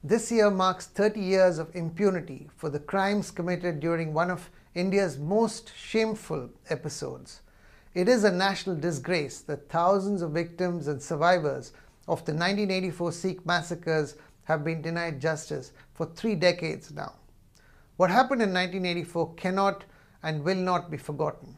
This year marks 30 years of impunity for the crimes committed during one of India's most shameful episodes. It is a national disgrace that thousands of victims and survivors of the 1984 Sikh massacres have been denied justice for 3 decades now. What happened in 1984 cannot and will not be forgotten.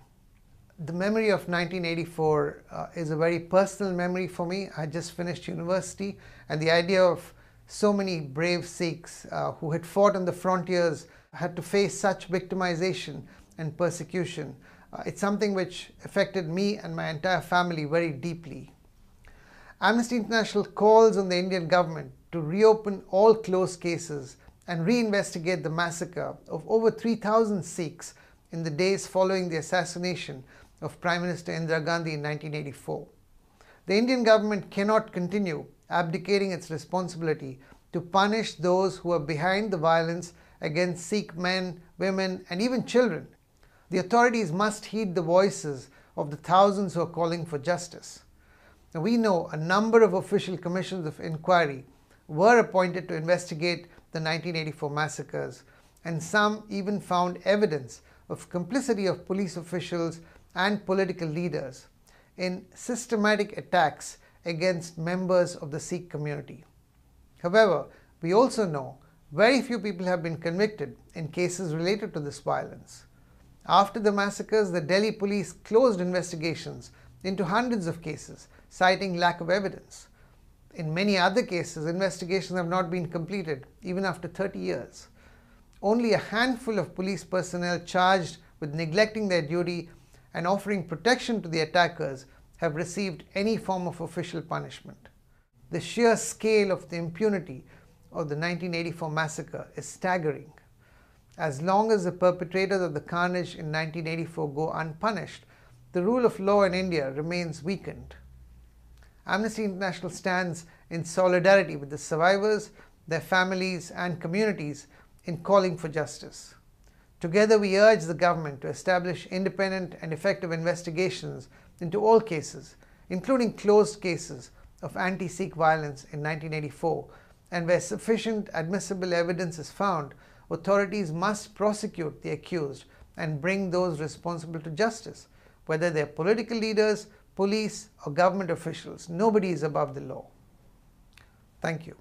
The memory of 1984 is a very personal memory for me. I just finished university, and the idea of so many brave Sikhs who had fought on the frontiers had to face such victimization and persecution. It's something which affected me and my entire family very deeply. Amnesty International calls on the Indian government to reopen all closed cases and reinvestigate the massacre of over 3,000 Sikhs in the days following the assassination of Prime Minister Indira Gandhi in 1984. The Indian government cannot continue abdicating its responsibility to punish those who are behind the violence against Sikh men, women, and even children. The authorities must heed the voices of the thousands who are calling for justice. Now, we know a number of official commissions of inquiry were appointed to investigate the 1984 massacres, and some even found evidence of complicity of police officials and political leaders in systematic attacks against members of the Sikh community. However, we also know very few people have been convicted in cases related to this violence. After the massacres, the Delhi police closed investigations into hundreds of cases, citing lack of evidence. In many other cases, investigations have not been completed, even after 30 years. Only a handful of police personnel charged with neglecting their duty and offering protection to the attackers have received any form of official punishment. The sheer scale of the impunity of the 1984 massacre is staggering. As long as the perpetrators of the carnage in 1984 go unpunished, the rule of law in India remains weakened. Amnesty International stands in solidarity with the survivors, their families, and communities in calling for justice. Together, we urge the government to establish independent and effective investigations into all cases, including closed cases of anti-Sikh violence in 1984, and where sufficient admissible evidence is found, authorities must prosecute the accused and bring those responsible to justice, whether they are political leaders, police, or government officials. Nobody is above the law. Thank you.